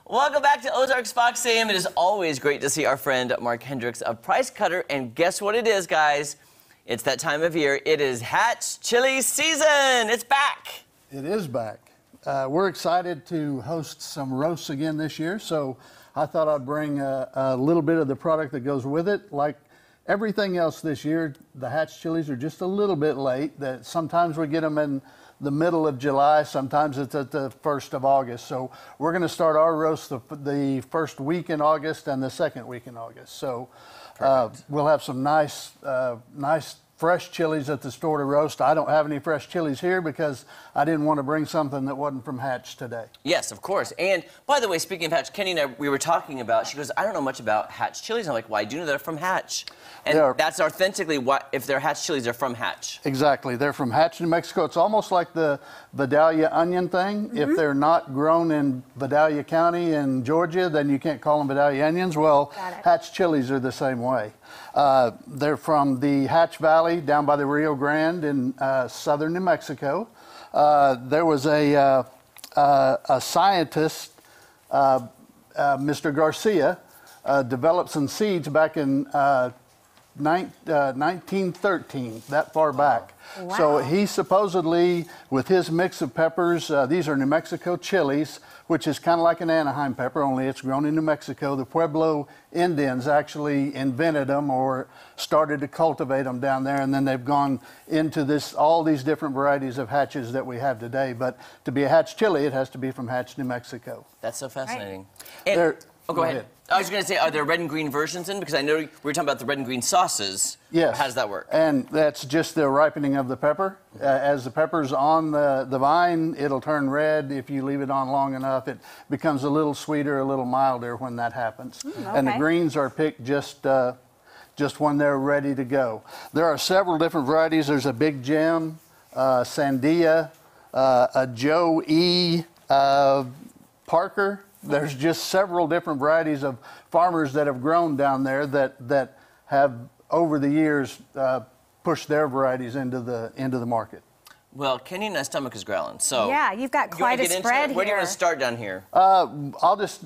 Welcome back to Ozarks Fox AM. It is always great to see our friend Mark Hendricks of Price Cutter. And guess what it is, guys? It's that time of year. It is Hatch chili season. It's back. It is back. We're excited to host some roasts again this year. So I thought I'd bring a little bit of the product that goes with it. Like everything else this year, the Hatch chilies are just a little bit late. That sometimes we get them in the middle of July, sometimes it's at the 1st of August. So we're going to start our roast the first week in August and the second week in August. So we'll have some nice fresh chilies at the store to roast. I don't have any fresh chilies here because I didn't want to bring something that wasn't from Hatch today. Yes, of course. And by the way, speaking of Hatch, Kenny and I, we were talking about, she goes, I don't know much about Hatch chilies. I'm like, well, I do know they're from Hatch. And that's authentically what, if they're Hatch chilies, they're from Hatch. Exactly. They're from Hatch, New Mexico. It's almost like the Vidalia onion thing. Mm-hmm. If they're not grown in Vidalia County in Georgia, then you can't call them Vidalia onions. Well, Hatch chilies are the same way. They're from the Hatch Valley down by the Rio Grande in southern New Mexico. There was a scientist, Mr. Garcia, developed some seeds back in 1913, that far back. Wow. So he supposedly, with his mix of peppers, these are New Mexico chilies, which is kind of like an Anaheim pepper, only it's grown in New Mexico. The Pueblo Indians actually invented them or started to cultivate them down there, and then they've gone into all these different varieties of Hatches that we have today. But to be a Hatch chili, it has to be from Hatch, New Mexico. That's so fascinating. Right. And, go ahead. I was going to say, are there red and green versions in? Because I know we were talking about the red and green sauces. Yes. How does that work? And that's just the ripening of the pepper. As the pepper's on the vine, it'll turn red. If you leave it on long enough, it becomes a little sweeter, a little milder when that happens. Okay. And the greens are picked just when they're ready to go. There are several different varieties. There's a Big Gem, Sandia, a Joe E. Parker. There's just several different varieties of farmers that have grown down there that have over the years pushed their varieties into the market. Well, Kenny and my stomach is growling, so yeah, you've got quite a spread here. Where do you want to start down here? I'll just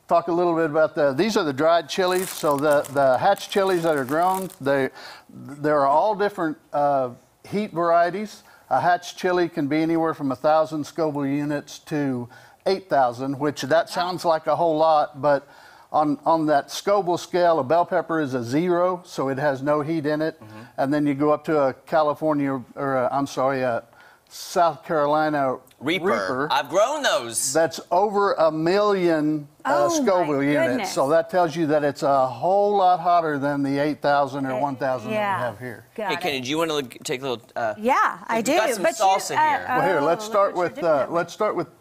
talk a little bit about these are the dried chilies. So the Hatch chilies that are grown, there are all different heat varieties. A Hatch chili can be anywhere from 1,000 Scoville units to 8,000, which that sounds like a whole lot, but on that Scoville scale, a bell pepper is a 0, so it has no heat in it. Mm-hmm. And then you go up to a California, or a South Carolina Reaper. I've grown those. That's over 1 million Scoville units. So that tells you that it's a whole lot hotter than the 8,000 or 1,000 that we have here. Hey, Kenny, do you want to take a little? Yeah, I do. Got some salsa here. Well, here, let's start with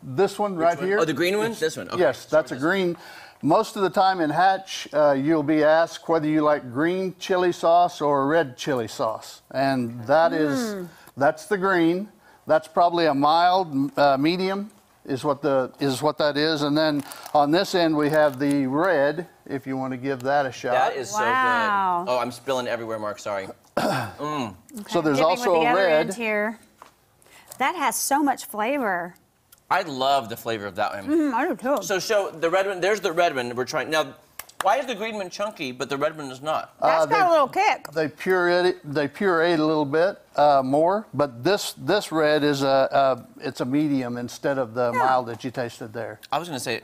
this one right here. Oh, the green one? This one. Okay. Yes, that's a green. Most of the time in Hatch, you'll be asked whether you like green chili sauce or red chili sauce, and that's the green. That's probably a mild, medium, is what that is. And then on this end we have the red. If you want to give that a shot. That is so good. Oh, I'm spilling everywhere, Mark. Sorry. Okay. So there's also a red here. That has so much flavor. I love the flavor of that one. I do too. So show the red one. There's the red one we're trying now. Why is the green one chunky, but the red one is not? That's got a little kick. They pureed a little bit more, but this red is it's a medium instead of the mild that you tasted there. I was going to say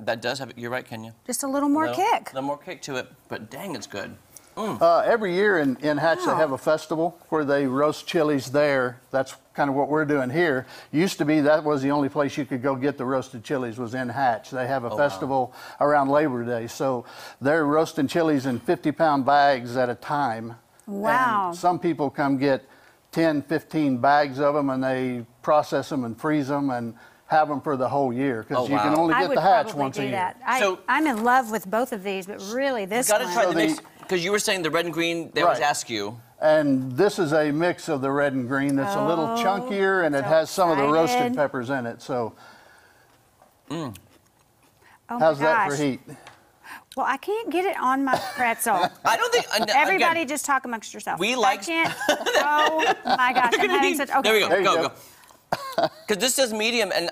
that does have. You're right, Kenya. Just a little more kick. A little more kick to it, but dang, it's good. Every year in Hatch they have a festival where they roast chilies there. That's kind of what we're doing here. Used to be that was the only place you could go get the roasted chilies was in Hatch. They have a festival around Labor Day. So they're roasting chilies in 50-pound bags at a time. Wow. And some people come get 10, 15 bags of them and they process them and freeze them and have them for the whole year because you can only get the Hatch once a year. I'm in love with both of these, but really this one. You got to try the mix because you were saying the red and green. They always ask you. And this is a mix of the red and green that's a little chunkier, and it has some of the roasted peppers in it. So, how's that for heat? Well, I can't get it on my pretzel. I don't think... Everybody again, just talk amongst yourself. We like... I can't... Oh, my gosh. I'm having such... Okay. There we go. Go. Because this says medium, and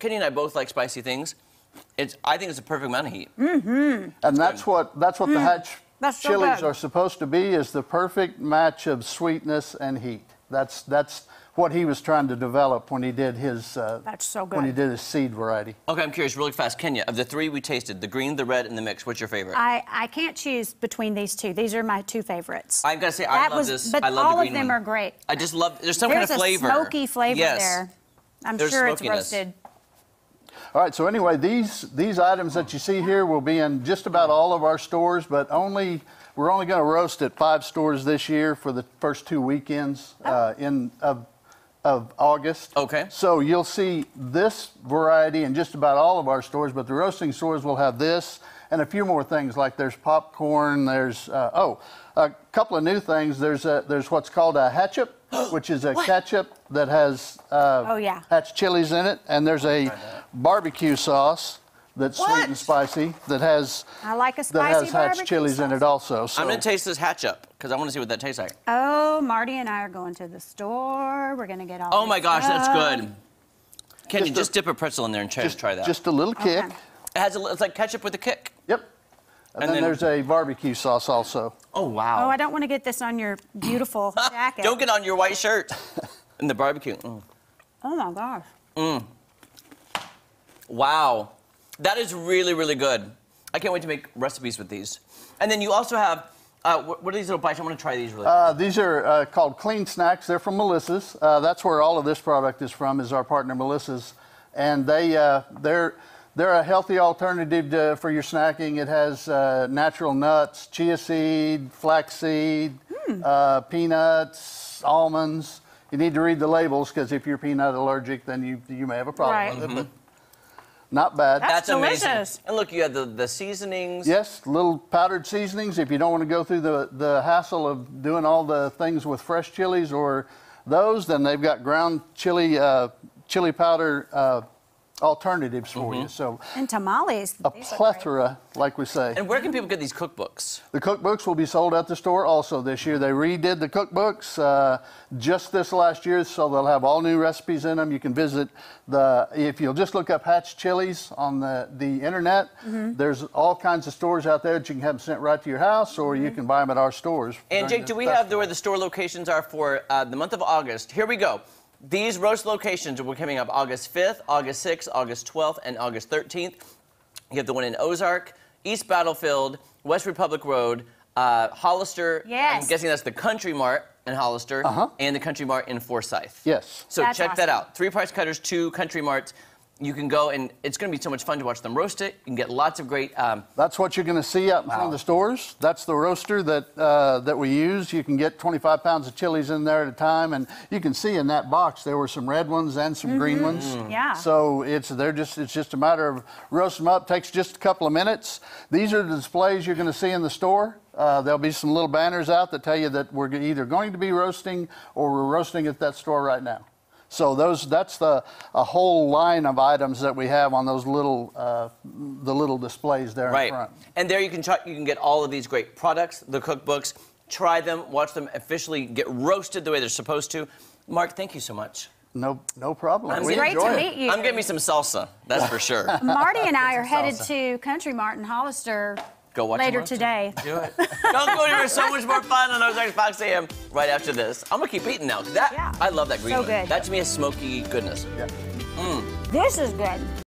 Kenny and I both like spicy things. I think it's a perfect amount of heat. And that's what the Hatch That's so chilies good. are supposed to be, is the perfect match of sweetness and heat. That's what he was trying to develop when he did his That's so when he good. did his seed variety. Okay, I'm curious, really fast. Kenya, of the three we tasted, the green, the red, and the mix, what's your favorite? I can't choose between these two. These are my two favorites. I've got to say, I love this. But I love all the green of them one. are great. I just love, there's some There's kind of flavor. a smoky flavor yes. there. I'm There's sure it's smokiness. roasted. All right, so anyway, these items that you see here will be in just about all of our stores, but we're only going to roast at 5 stores this year for the first 2 weekends of August. Okay. So you'll see this variety in just about all of our stores, but the roasting stores will have this and a few more things, like there's popcorn, there's a couple of new things. There's what's called a hatchup, which is a ketchup that has Hatch chilies in it, and there's a barbecue sauce that's sweet and spicy that has I like a that spicy has Hatch barbecue chilies in sauce. it also. So I'm going to taste this hatch up because I want to see what that tastes like. Oh, Marty and I are going to the store. We're going to get all Oh this my gosh, that's stuff. good. Can you just dip a pretzel in there and try that? Just a little kick. Okay. It's like ketchup with a kick. Yep. And then there's a barbecue sauce also. Oh, wow. Oh, I don't want to get this on your beautiful jacket. Don't get on your white shirt. And the barbecue. Mm. Oh my gosh. Wow. That is really, really good. I can't wait to make recipes with these. And then you also have, what are these little bites? I want to try these really quick. These are called Clean Snacks. They're from Melissa's. That's where all of this product is from, is our partner Melissa's. And they're a healthy alternative for your snacking. It has natural nuts, chia seed, flaxseed, peanuts, almonds. You need to read the labels, because if you're peanut allergic, then you may have a problem with it. But not bad. That's amazing. delicious. And look, you have the seasonings. Yes, little powdered seasonings. If you don't want to go through the hassle of doing all the things with fresh chilies or those, then they've got ground chili powder alternatives for you. So And tamales. a These look plethora, like we say. And where can people get these cookbooks? The cookbooks will be sold at the store also this year. They redid the cookbooks just this last year, so they'll have all new recipes in them. You can visit if you'll just look up Hatch Chilies on the internet, there's all kinds of stores out there that you can have them sent right to your house, or you can buy them at our stores. And Jake, do we have where the store locations are for the month of August? Here we go. These roast locations are coming up August 5th, August 6th, August 12th, and August 13th. You have the one in Ozark, East Battlefield, West Republic Road, Hollister. Yes. I'm guessing that's the Country Mart in Hollister, and the Country Mart in Forsyth. Yes. So That's check that awesome. out. 3 Price Cutters, 2 Country Marts. You can go, and it's going to be so much fun to watch them roast it. You can get lots of great. That's what you're going to see out in front of the stores. That's the roaster that we use. You can get 25 pounds of chilies in there at a time, and you can see in that box there were some red ones and some green ones. Yeah. So it's just a matter of roasting them up. Takes just a couple of minutes. These are the displays you're going to see in the store. There'll be some little banners out that tell you that we're either going to be roasting or we're roasting at that store right now. So that's a whole line of items that we have on those the little displays there in front. And there you can get all of these great products, the cookbooks, try them, watch them officially get roasted the way they're supposed to. Mark, thank you so much. No problem. It's We great enjoy to it. meet you. I'm getting me some salsa, that's for sure. Marty and I are headed salsa. to Country Mart in Hollister Go watch later them roast today. Do it. Don't go anywhere. So much more fun on Ozarks Fox AM right after this. I'm gonna keep eating now. Yeah. I love that green So one. good. That to me is smoky goodness. Yeah. This is good.